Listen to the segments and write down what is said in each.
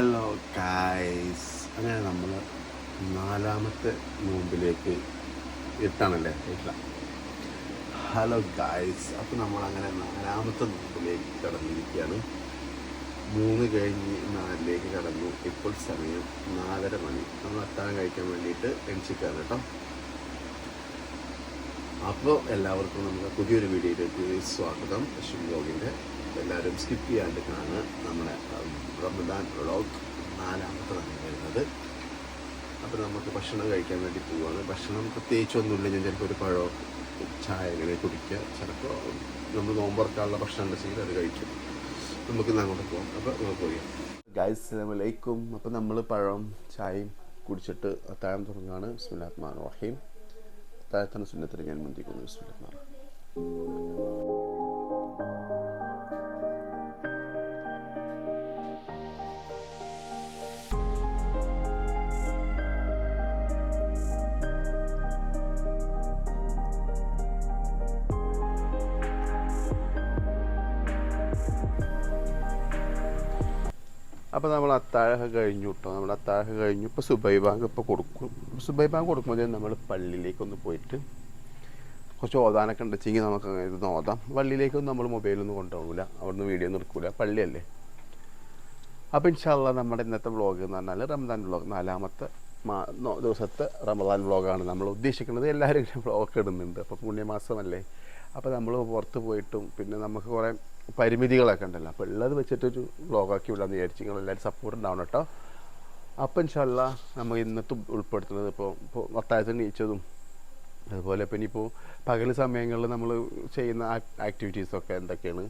Hello guys, അങ്ങനെ നമ്മൾ നാലാമത്തെ നോമ്പിലേക്ക് എത്താണല്ലേ? ഇല്ല. ഹലോ ഗായ്സ്, അപ്പോൾ നമ്മളങ്ങനെ നാലാമത്തെ നോമ്പിലേക്ക് കടന്നിരിക്കുകയാണ്. 3 കഴിഞ്ഞ് 4ലേക്ക് കടന്നു. ഇപ്പോൾ സമയം 4:30 മണി. നമ്മൾ അത്താഴം കഴിക്കാൻ വേണ്ടിയിട്ട് എണിച്ചിരിക്കുകയാണ് കേട്ടോ. അപ്പോൾ എല്ലാവർക്കും നമ്മുടെ പുതിയൊരു വീഡിയോയിലേക്ക് സ്വാഗതം. അശ്വിൻ വ്ലോഗിൻ്റെ എല്ലാവരും സ്കിപ്പ് ചെയ്യാണ്ട് കാണുക. നമ്മുടെ റമദാൻ വ്ലോഗ് 4ാമത്തതാണ് വരുന്നത്. അപ്പോൾ നമുക്ക് ഭക്ഷണം കഴിക്കാൻ വേണ്ടി പോവുകയാണ്. ഭക്ഷണം പ്രത്യേകിച്ചൊന്നുമില്ല. ഞാൻ ചിലപ്പോൾ ഒരു പഴമോ ചായ ഇങ്ങനെ കുടിക്കുക, ചിലപ്പോൾ നമ്മൾ നോമ്പുറക്കാനുള്ള ഭക്ഷണം ഉണ്ടെങ്കിൽ അത് കഴിക്കും. നമുക്ക് അങ്ങോട്ട് പോകാം. അപ്പോൾ നമുക്ക് പോയി ഗൈസ്, അസ്സലാമു അലൈക്കും. അപ്പോൾ നമ്മൾ പഴം ചായയും കുടിച്ചിട്ട് അത്താഴം തുടങ്ങുകയാണ്. ബിസ്മില്ലാഹിർ റഹ്മാനിർ റഹീം. അത്താഴത്തിന് സുന്നത്തിന് ഞാൻ മുന്തിക്കുന്നു. ബിസ്മില്ലാഹിർ റഹ്മാനിർ റഹീം. അപ്പോൾ നമ്മൾ അത്താഴമൊക്കെ കഴിഞ്ഞു കേട്ടോ. നമ്മൾ അത്താഴമൊക്കെ കഴിഞ്ഞു. ഇപ്പോൾ സുബൈ ബാങ്ക് ഇപ്പോൾ കൊടുക്കും. സുബൈ ബാങ്ക് കൊടുക്കുമ്പോൾ നമ്മൾ പള്ളിയിലേക്കൊന്ന് പോയിട്ട് കുറച്ച് ഓതാനൊക്കെ ഉണ്ടെച്ചെങ്കിൽ നമുക്ക് അങ്ങനെ ഇത് ഓതാം. പള്ളിയിലേക്കൊന്നും നമ്മൾ മൊബൈലൊന്നും കൊണ്ടുപോകില്ല, അവിടുന്ന് വീഡിയോ ഒന്നും എടുക്കില്ല, പള്ളിയല്ലേ. അപ്പോൾ ഇൻഷാ അല്ലാഹ് നമ്മുടെ ഇന്നത്തെ വ്ളോഗ് എന്ന് പറഞ്ഞാൽ റമദാൻ വ്ളോഗ്, 4ാമത്തെ ദിവസത്തെ റമദാൻ വ്ളോഗാണ് നമ്മൾ ഉദ്ദേശിക്കുന്നത്. എല്ലാവരും ഇങ്ങനെ വ്ളോഗ് ഇടുന്നുണ്ട്. അപ്പോൾ പുണ്യമാസമല്ലേ. അപ്പോൾ നമ്മൾ പുറത്ത് പോയിട്ടും പിന്നെ നമുക്ക് കുറേ പരിമിതികളൊക്കെ ഉണ്ടല്ലോ. അപ്പോൾ ഉള്ളത് വെച്ചിട്ടൊരു വ്ളോഗാക്കി വിടാമെന്ന് വിചാരിച്ചു. നിങ്ങളെല്ലാവരും സപ്പോർട്ട് ഉണ്ടാവണം കേട്ടോ. അപ്പോൾ ഇൻഷാ അല്ലാഹ് നമ്മൾ ഇന്നത്തെ ഉൾപ്പെടുത്തുന്നത് ഇപ്പോൾ അത്താഴത്തിന് നീച്ചതും അതുപോലെ പിന്നെ ഇപ്പോൾ പകൽ സമയങ്ങളിൽ നമ്മൾ ചെയ്യുന്ന ആക്ടിവിറ്റീസൊക്കെ എന്തൊക്കെയാണ്,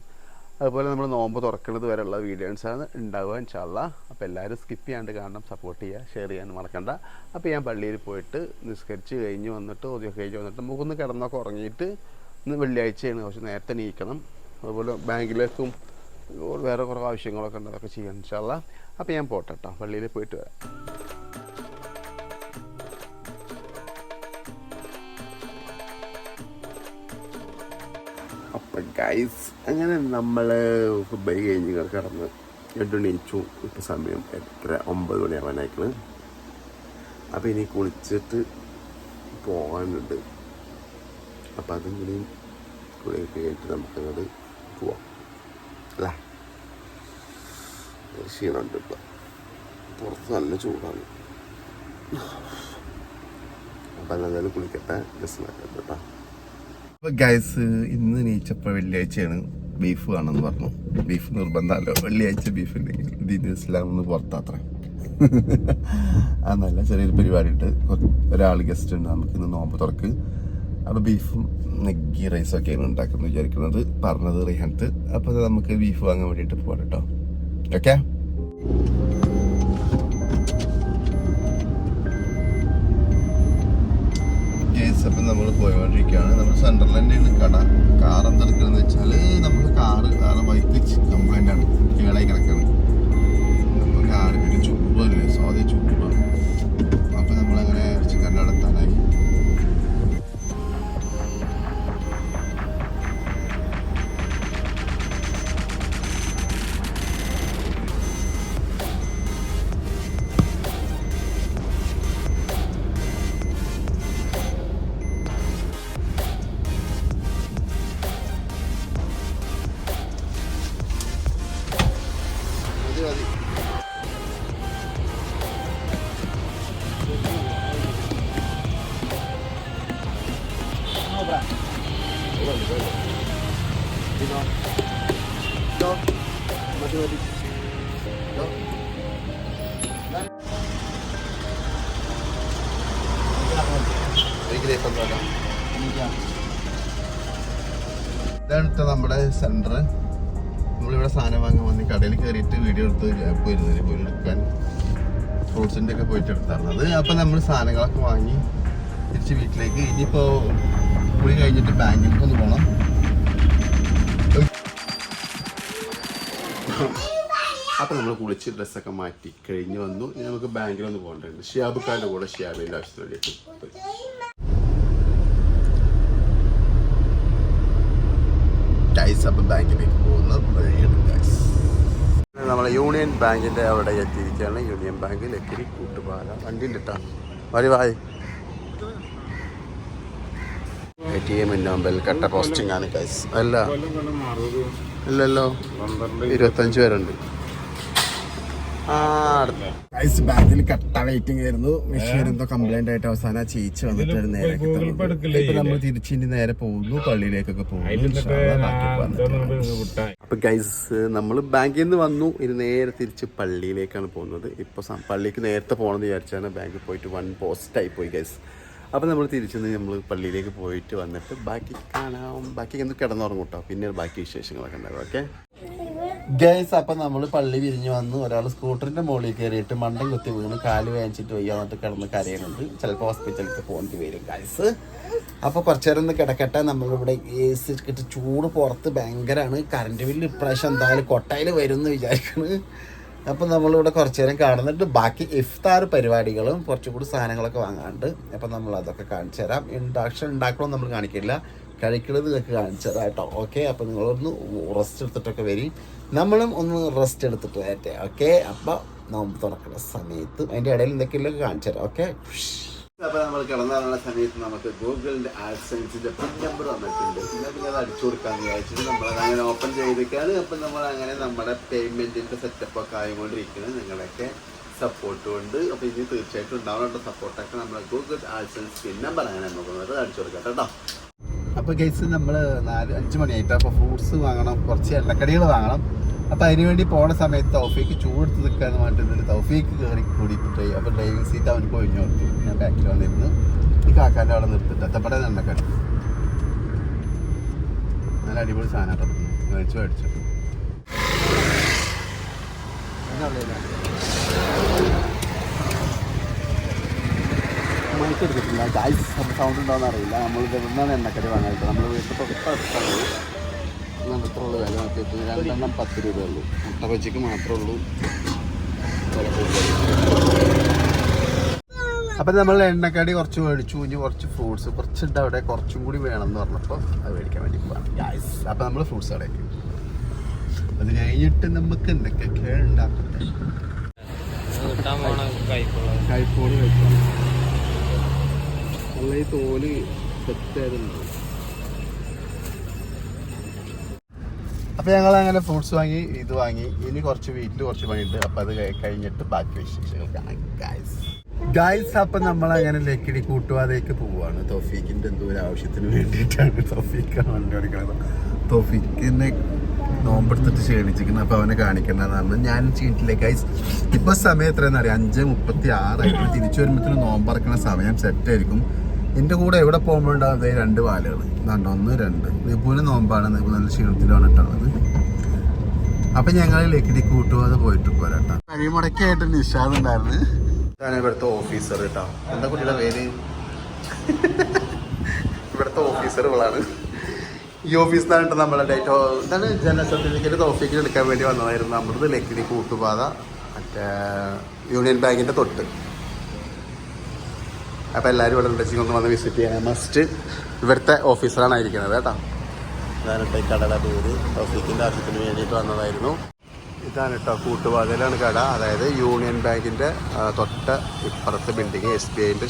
അതുപോലെ നമ്മൾ നോമ്പ് തുറക്കുന്നത് വരെയുള്ള വീഡിയോസാണ് ഉണ്ടാവുക ഇൻഷാ അല്ലാഹ്. അപ്പോൾ എല്ലാവരും സ്കിപ്പ് ചെയ്യാണ്ട് കാണണം, സപ്പോർട്ട് ചെയ്യുക, ഷെയർ ചെയ്യാൻ മറക്കണ്ട. അപ്പോൾ ഞാൻ പള്ളിയിൽ പോയിട്ട് നിസ്കരിച്ച് കഴിഞ്ഞ് വന്നിട്ട് ഓതിയൊക്കെ കഴിഞ്ഞ് വന്നിട്ട് നമുക്കൊന്ന് കിടന്നൊക്കെ ഉറങ്ങിയിട്ട്, ഇന്ന് വെള്ളിയാഴ്ചയാണ്, കുറച്ച് നേരത്തെ നീക്കണം. അതുപോലെ ബാങ്കിലേക്കും വേറെ കുറേ ആവശ്യങ്ങളൊക്കെ ഉണ്ട്, അതൊക്കെ ചെയ്യാൻ ഇൻഷാ അല്ലാഹ്. അപ്പോൾ ഞാൻ പോട്ടെ കേട്ടോ, പള്ളിയിൽ പോയിട്ട് വരാം. അപ്പം ഗൈസ്, അങ്ങനെ നമ്മൾ ഫുട്ബോൾ കഴിഞ്ഞ് കിടന്ന് എണീച്ചു. ഇപ്പോൾ സമയം 9 മണിയാവാനായിക്കണ്. അപ്പോൾ ഇനി കുളിച്ചിട്ട് പോകാനുണ്ട്. അപ്പം അതും കൂടിയും കുളിയൊക്കെ കഴിഞ്ഞിട്ട് നമുക്കങ്ങോട്ട് പോവാം അല്ലേ. ക്ഷീണമുണ്ട്. ഇപ്പം പുറത്ത് നല്ല ചൂടാണ്. അപ്പം എന്തായാലും കുളിക്കട്ടെ, രസമാക്കട്ടെ കേട്ടോ. അപ്പോൾ ഗൈസ്, ഇന്ന് നീച്ചപ്പോൾ വെള്ളിയാഴ്ചയാണ്, ബീഫ് വേണമെന്ന് പറഞ്ഞു. ബീഫ് നിർബന്ധമല്ലോ, വെള്ളിയാഴ്ച ബീഫ് ഉണ്ടെങ്കിൽ ദീൻ ഇസ്ലാം ഒന്ന് പുറത്താത്ര. അത് നല്ല ചെറിയൊരു പരിപാടി ഉണ്ട്. ഒരാൾ ഗസ്റ്റ് ഉണ്ട് നമുക്കിന്ന് നോമ്പ് തുറക്ക്. അപ്പോൾ ബീഫും നെഗ്ഗി റൈസൊക്കെയാണ് ഉണ്ടാക്കുന്നത് വിചാരിക്കുന്നത്, പറഞ്ഞത് റിഹാൻത്ത്. അപ്പോൾ നമുക്ക് ബീഫ് വാങ്ങാൻ വേണ്ടിയിട്ട് പോകാം കേട്ടോ. ഓക്കെ. അപ്പം നമ്മൾ പോയിക്കൊണ്ടിരിക്കുകയാണ്. നമ്മൾ സെൻട്രൽ തന്നെയാണ് കട. കാർ എന്തെടുക്കണമെന്ന് വെച്ചാൽ നമുക്ക് കാറ് വേറെ ബൈക്ക് കംപ്ലൈൻ്റ് ആണ്, കേടായി കിടക്കുന്നത്. നമ്മൾ കാറ് പിന്നെ ചൂടല്ലേ, സ്വാതി ചൂടാണ്. അപ്പം നമ്മളങ്ങനെ ഇറച്ചിക്കട നടത്താനായി. ഇതാണ് നമ്മുടെ സെന്റർ. നമ്മളിവിടെ സാധനം വാങ്ങാൻ വന്ന് കടയിൽ കയറിയിട്ട് വീഡിയോ എടുത്ത് ഗ്യാപ്പ് വരുന്നതിന് പോലും എടുക്കാൻ ഫ്രൂട്ട്സിൻ്റെ ഒക്കെ പോയിട്ട് എടുത്താറുള്ളത്. അപ്പം നമ്മൾ സാധനങ്ങളൊക്കെ വാങ്ങി തിരിച്ച് വീട്ടിലേക്ക്. ഇനിയിപ്പോൾ കുളി കഴിഞ്ഞിട്ട് ബാങ്കിലേക്ക് ഒന്ന് പോകണം. അപ്പം നമ്മൾ കുളിച്ച് ഡ്രസ്സൊക്കെ മാറ്റി കഴിഞ്ഞ് വന്നു. ഇനി നമുക്ക് ബാങ്കിലൊന്ന് പോകേണ്ടതുണ്ട്. ഷിയാബുക്കാരുടെ കൂടെ ഷിയാബിൻ്റെ ആവശ്യത്തിന് വേണ്ടിയിട്ട് ഗൈസ്. അപ്പം ബാങ്കിലേക്ക് പോകുന്ന വഴിയാണ് ഗൈസ്. നമ്മൾ നമ്മളെ യൂണിയൻ ബാങ്കിൻ്റെ അവിടെ എത്തിയിരിക്കുകയാണ്. യൂണിയൻ ബാങ്ക് ലക്കിടി കൂട്ടുപാല വണ്ടി ഇട്ടാണ് വായി ATM മുമ്പിൽ കട്ട പോസ്റ്റിംഗ് ആണ് ഗൈസ്. അല്ല ഇല്ലല്ലോ 25 പേരുണ്ട്. ബാങ്കിൽ കട്ട വെയിറ്റിംഗ് ആയിരുന്നു. മെഷീൻ എന്തോ കംപ്ലൈന്റ് ആയിട്ട് അവസാനം ചേച്ചി വന്നിട്ട് നേരെ ഇപ്പൊ നമ്മൾ തിരിച്ചിട്ട് നേരെ പോകുന്നു, പള്ളിയിലേക്കൊക്കെ പോകുന്നു. അപ്പൊ ഗൈസ് നമ്മൾ ബാങ്കിൽ നിന്ന് വന്നു, ഇനി നേരെ തിരിച്ച് പള്ളിയിലേക്കാണ് പോകുന്നത്. ഇപ്പൊ പള്ളിക്ക് നേരത്തെ പോകണമെന്ന് വിചാരിച്ചാണ് ബാങ്കിൽ പോയിട്ട് 1 പോസ്റ്റായി പോയി ഗൈസ്. അപ്പം നമ്മൾ തിരിച്ചു നമ്മൾ പള്ളിയിലേക്ക് പോയിട്ട് വന്നിട്ട് ബാക്കി കാണാം. ബാക്കി എന്ത് കിടന്നുറങ്ങും കേട്ടോ, പിന്നെ ബാക്കി വിശേഷങ്ങളൊക്കെ ഉണ്ടാവും. ഓക്കെ ഗൈസ്, അപ്പം നമ്മൾ പള്ളി വിരിഞ്ഞ് വന്നു. ഒരാൾ സ്കൂട്ടറിൻ്റെ മുകളിൽ കയറിയിട്ട് മണ്ടം കുത്തി വീണ് കാല് വേദനിച്ചിട്ട് വയ്യ വന്നിട്ട് കിടന്ന് കരയുന്നുണ്ട്. ചിലപ്പോൾ ഹോസ്പിറ്റലിലേക്ക് പോകേണ്ടി വരും ഗൈസ്. അപ്പോൾ കുറച്ച് നേരം ഒന്ന് കിടക്കട്ടെ. നമ്മളിവിടെ AC ഇട്ട് ചൂട് പുറത്ത് ഭയങ്കരമാണ്. കറണ്ട് ബില്ല് ഇപ്രാവശ്യം എന്തായാലും കൊട്ടയിൽ വരും എന്ന് വിചാരിക്കുന്നത്. അപ്പം നമ്മളിവിടെ കുറച്ച് നേരം കാണുന്നിട്ട് ബാക്കി ഇഫ്താർ പരിപാടികളും കുറച്ചുകൂടി സാധനങ്ങളൊക്കെ വാങ്ങാണ്ട്. അപ്പം നമ്മൾ അതൊക്കെ കാണിച്ചു തരാം. ഉണ്ടാക്കണമെന്ന് നമ്മൾ കാണിക്കില്ല, കഴിക്കുന്നത് നിങ്ങൾക്ക് കാണിച്ചു തരാം കേട്ടോ. ഓക്കെ, അപ്പം നിങ്ങളൊന്ന് റെസ്റ്റ് എടുത്തിട്ടൊക്കെ വരും, നമ്മളും ഒന്ന് റെസ്റ്റ് എടുത്തിട്ട് വരട്ടെ. ഓക്കെ, അപ്പം നോമ്പ് തുറക്കുന്ന സമയത്ത് അതിൻ്റെ ഇടയിൽ എന്തൊക്കെയൊക്കെ കാണിച്ചു തരാം. ഓക്കെ, അപ്പോൾ നമ്മൾ കിടന്നിറങ്ങുന്ന സമയത്ത് നമുക്ക് ഗൂഗിളിൻ്റെ ആഡ്സെൻസിൻ്റെ പിൻ നമ്പർ വന്നിട്ടുണ്ട്. പിന്നെ അത് അടിച്ചു കൊടുക്കാമെന്ന് വിചാരിച്ചിട്ട് നമ്മളത് അങ്ങനെ ഓപ്പൺ ചെയ്തിരിക്കുകയാണ്. അപ്പം നമ്മൾ അങ്ങനെ നമ്മുടെ പേയ്മെൻറ്റിൻ്റെ സെറ്റപ്പൊക്കെ ആയിക്കൊണ്ടിരിക്കുന്നത് നിങ്ങളൊക്കെ സപ്പോർട്ട് കൊണ്ട്. അപ്പോൾ ഇനി തീർച്ചയായിട്ടും ഉണ്ടാവുന്നുണ്ട് സപ്പോർട്ടൊക്കെ. നമ്മൾ ഗൂഗിൾ ആഡ്സെൻസ് പിൻ നമ്പർ അങ്ങനെ നോക്കുന്നത് അടിച്ചു കൊടുക്കാം കേട്ടോ. അപ്പോൾ ഗൈസ് നമ്മൾ 4-5 മണിയായിട്ട് അപ്പോൾ ഫ്രൂട്ട്സ് വാങ്ങണം, കുറച്ച് എണ്ണക്കടികൾ വാങ്ങണം. അപ്പോൾ അതിന് വേണ്ടി പോണ സമയത്ത് തൗഫീക്ക് ചൂടെടുത്ത് നിൽക്കാന്ന് പറഞ്ഞിട്ട് തൗഫീക്ക് കയറി കൂടിയിട്ട് അപ്പോൾ ഡ്രൈവിംഗ് സീറ്റ് അവനക്ക് ഒഴിഞ്ഞു കൊടുത്തു. ഞാൻ ബാക്കിൽ വന്നിരുന്നു ഈ കാക്കാൻ്റെ അവിടെ നിർത്തിട്ട് എത്തപ്പെടെ എണ്ണക്കടി നല്ല അടിപൊളി സാധനം കേട്ടോ. മേടിച്ചു എടുത്തിട്ടില്ല ഗൈസ്. സൗണ്ട് ഉണ്ടോയെന്ന് അറിയില്ല. നമ്മൾ ഇവിടുന്നാണ് എണ്ണക്കടി വാങ്ങാനായിട്ട്. നമ്മൾ വീട്ടിൽ തൊട്ടടുത്താണ്. ഇത്ര ഉള്ളൂ വില നോക്കിയിട്ട് 2 10 രൂപയുള്ളൂ. മുട്ട ബജിക്ക് മാത്രമേ ഉള്ളൂ. അപ്പം നമ്മൾ എണ്ണക്കടി കുറച്ച് മേടിച്ചു. ഇനി കുറച്ച് ഫ്രൂട്ട്സ് കുറച്ചുണ്ട് അവിടെ, കുറച്ചും കൂടി വേണമെന്ന് പറഞ്ഞപ്പോൾ അത് മേടിക്കാൻ വേണ്ടി പോകാം ഗൈസ്. അപ്പം നമ്മൾ ഫ്രൂട്ട്സ് കടയ്ക്ക് അത് കഴിഞ്ഞിട്ട് നമുക്ക് എന്തൊക്കെയൊക്കെ ഉണ്ടാക്കട്ടെ. കൈപ്പോള് കഴിക്കണം. നല്ല ഈ തോല് സെറ്റായതുണ്ടാവും. അപ്പോൾ ഞങ്ങൾ അങ്ങനെ ഫ്രൂട്ട്സ് വാങ്ങി, ഇത് വാങ്ങി. ഇനി കുറച്ച് വീട്ടിൽ കുറച്ച് പണിയുണ്ട്. അപ്പം അത് കഴിഞ്ഞിട്ട് ബാക്കി വിശേഷങ്ങൾ കാണാം ഗൈസ്. അപ്പം നമ്മളങ്ങനെ ലക്കിടി കൂട്ടുവാതേക്ക് പോവുകയാണ്. തൗഫീക്കിൻ്റെ എന്തോ ഒരു ആവശ്യത്തിന് വേണ്ടിയിട്ടാണ് തൗഫീക്കാണ് വണ്ടി ഓടിക്കുന്നത്. തൗഫീക്കിനെ നോമ്പെടുത്തിട്ട് ക്ഷീണിച്ചിരിക്കുന്നത്. അപ്പോൾ അവനെ കാണിക്കണമെന്നാണ് ഞാൻ ചെയ്തിട്ടില്ല ഗൈസ്. ഇപ്പോൾ സമയം എത്രയെന്ന് അറിയാം, 5:36. തിരിച്ചു വരുമ്പോഴത്തേനും നോമ്പറക്കുന്ന സമയം സെറ്റായിരിക്കും. എൻ്റെ കൂടെ എവിടെ പോകുമ്പോഴുണ്ടാകുന്നത് 2 വാലുകൾ ഇതാണ്ടോ, 1 2. നിപുവിന് നോമ്പാണ്, നിപു നല്ല ക്ഷീണത്തിലാണ് ഇട്ടുള്ളത്. അപ്പം ഞങ്ങൾ ലക്കിടി കൂട്ടുവാതെ പോയിട്ട് പോരാട്ടോ. കഴിമുടക്കായിട്ട് നിഷാദ് ഉണ്ടായിരുന്നു. ഇതാണ് ഇവിടുത്തെ ഓഫീസർ കേട്ടോ. എന്താ കുട്ടിയുടെ പേര്? ഇവിടുത്തെ ഓഫീസറുകളാണ്. ഈ ഓഫീസിലാണ് കേട്ടോ നമ്മളെ ഡേറ്റ് ഇതാണ് ജനറൽ സർട്ടിഫിക്കറ്റ് തൗഫീക്കിൽ എടുക്കാൻ വേണ്ടി വന്നതായിരുന്നു. നമ്മുടെ ലക്കിടി കൂട്ടുപാത മറ്റേ യൂണിയൻ ബാങ്കിൻ്റെ തൊട്ട്. അപ്പോൾ എല്ലാവരും ഇവിടെ ഉണ്ടെങ്കിൽ ഒന്ന് വന്ന് വിസിറ്റ് ചെയ്യാൻ മസ്റ്റ്. ഇവിടുത്തെ ഓഫീസറാണ് ഇരിക്കുന്നത് കേട്ടോ. ഇതാണ് കേട്ടോ ഈ കടയുടെ പേര്. തൗഫീക്കിൻ്റെ ആവശ്യത്തിന് വേണ്ടിയിട്ട് വന്നതായിരുന്നു. ഇതാണ് കേട്ടോ കൂട്ടുപാതയിലാണ് കട. അതായത് യൂണിയൻ ബാങ്കിൻ്റെ തൊട്ട് ഇപ്പുറത്തെ ബിൽഡിങ്, SBIൻ്റെ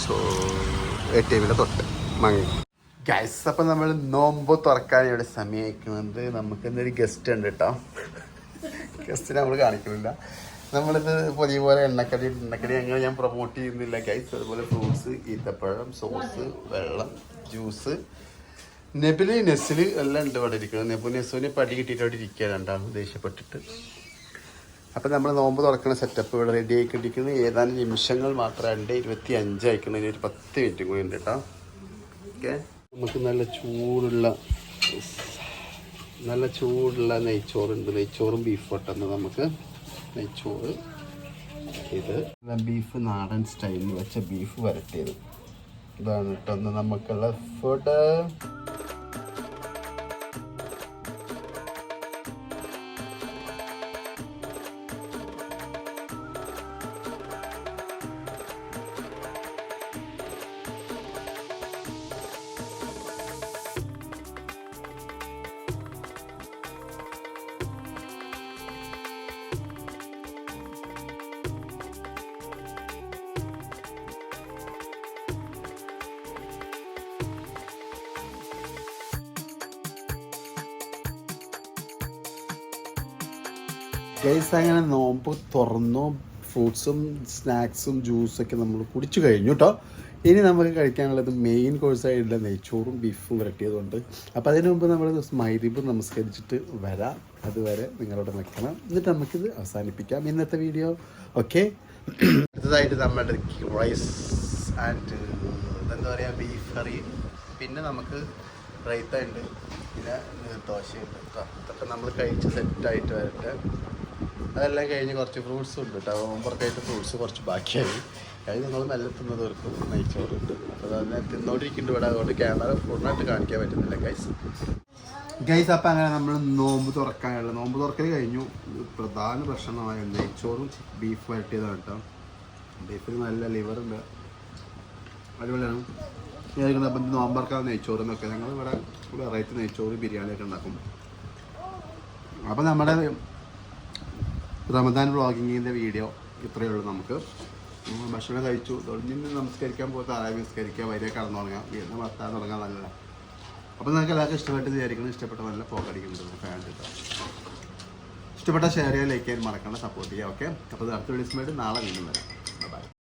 ATMൻ്റെ തൊട്ട് മങ്ങി ഗൈസ്. അപ്പം നമ്മൾ നോമ്പ് തുറക്കാൻ ഇവിടെ സമയമാക്കുന്നത്. നമുക്ക് എന്തൊരു ഗസ്റ്റ് ഉണ്ട് കേട്ടോ. ഗസ്റ്റിനെ നമ്മൾ കാണിക്കുന്നില്ല. നമ്മളിത് പതിവ് പോലെ എണ്ണക്കടി അങ്ങനെ ഞാൻ പ്രൊമോട്ട് ചെയ്യുന്നില്ല ഗൈസ്. അതുപോലെ ഫ്രൂട്ട്സ്, ഈത്തപ്പഴം, സോസ്, വെള്ളം, ജ്യൂസ്, നെബില് നെസ്സില് എല്ലാം ഉണ്ട് ഇവിടെ ഇരിക്കുന്നത്. നെസുവിന് പടി കിട്ടിയിട്ട് അവിടെ ഇരിക്കുക, രണ്ടാളും ദേഷ്യപ്പെട്ടിട്ട്. അപ്പം നമ്മൾ നോമ്പ് തുറക്കുന്ന സെറ്റപ്പ് ഇവിടെ റെഡി ആയിക്കൊണ്ടിരിക്കുന്നത്. ഏതാനും നിമിഷങ്ങൾ മാത്രമേ 2:25 ആയിക്കണം. ഇനി ഒരു 10 മിനിറ്റ് കൂടി ഉണ്ട് കേട്ടോ. ഓക്കെ, നമുക്ക് നല്ല ചൂടുള്ള നെയ്ച്ചോറുണ്ട്. നെയ്ച്ചോറും ബീഫ് വട്ടുന്നത് നമുക്ക് നെയ്ച്ചോറ്. ഇത് ബീഫ് നാടൻ സ്റ്റൈലിൽ വെച്ച ബീഫ് വരട്ടിയത്. ഇതാണ് കേട്ടോ നമുക്കുള്ള ഫുഡ്. ഗൈസ് അങ്ങനെ നോമ്പ് തുറന്നു. ഫ്രൂട്ട്സും സ്നാക്സും ജ്യൂസൊക്കെ നമ്മൾ കുടിച്ചു കഴിഞ്ഞു കേട്ടോ. ഇനി നമുക്ക് കഴിക്കാനുള്ളത് മെയിൻ കോഴ്സായിട്ടുള്ള നെയ്ച്ചോറും ബീഫും വരട്ടിയതുകൊണ്ട്. അപ്പോൾ അതിന് മുമ്പ് നമ്മൾ മഗ്‌രിബ് നമസ്കരിച്ചിട്ട് വരാം. അതുവരെ നിങ്ങളോട് നിൽക്കണം, എന്നിട്ട് നമുക്കിത് അവസാനിപ്പിക്കാം ഇന്നത്തെ വീഡിയോ. ഓക്കെ, അടുത്തതായിട്ട് നമ്മുടെ റൈസ് ആൻഡ് എന്താ പറയുക ബീഫ് കറി, പിന്നെ നമുക്ക് റൈത്ത ഉണ്ട്, പിന്നെ ദോശയുണ്ട് കേട്ടോ. ഇതൊക്കെ നമ്മൾ കഴിച്ച് സെറ്റായിട്ട് വരട്ടെ. അതെല്ലാം കഴിഞ്ഞ് കുറച്ച് ഫ്രൂട്ട്സ് ഉണ്ട് കേട്ടോ. നോമ്പൊക്കെയായിട്ട് ഫ്രൂട്ട്സ് കുറച്ച് ബാക്കിയായി. അത് നിങ്ങൾ മെല്ലെ തിന്നതോർക്കും നെയ്ച്ചോറുണ്ട്. അപ്പോൾ തന്നെ തിന്നോണ്ടിരിക്കുന്നുണ്ട് ഇവിടെ, അതുകൊണ്ട് ക്യാമറ ഫുള്ളായിട്ട് കാണിക്കാൻ പറ്റുന്നില്ല ഗൈസ്. അപ്പം അങ്ങനെ നമ്മൾ നോമ്പ് തുറക്കൽ കഴിഞ്ഞു. പ്രധാന ഭക്ഷണമായ നെയ്ച്ചോറും ബീഫ് വരട്ടിയതാണ് കേട്ടോ. ബീഫിന് നല്ല ലിവറുണ്ട്, അടിപൊളിയാണ്. അപ്പം നോമ്പറക്കാൻ നെയ്ച്ചോറ് എന്നൊക്കെ ഞങ്ങൾ ഇവിടെ വെറൈറ്റി നെയ്ച്ചോറ് ബിരിയാണിയൊക്കെ ഉണ്ടാക്കും. അപ്പം നമ്മുടെ റമദാൻ വ്ളോഗിങ്ങിൻ്റെ വീഡിയോ ഇത്രയേ ഉള്ളൂ. നമുക്ക് ഭക്ഷണം കഴിച്ചു, തൊഴിഞ്ഞ് നമസ്കരിക്കാൻ പോകാൻ ആരായി നമസ്കരിക്കുക, വരിക കടന്നു തുടങ്ങാം, വീണ്ടും വർത്താൻ തുടങ്ങാൻ നല്ലതാണ്. അപ്പോൾ നിങ്ങൾക്ക് എല്ലാവർക്കും ഇഷ്ടപ്പെട്ട് വിചാരിക്കണം. ഇഷ്ടപ്പെട്ട നല്ല പോക്കടിക്കുന്നുണ്ട് ഫാൻ കിട്ടാം. ഇഷ്ടപ്പെട്ട ഷെയർ ചെയ്യാൻ, ലൈക്ക് ചെയ്യാൻ മറക്കണം, സപ്പോർട്ട് ചെയ്യുക. ഓക്കെ, അപ്പോൾ അടുത്ത വീഡിയോസുമായിട്ട് നാളെ വീണ്ടും വരാം.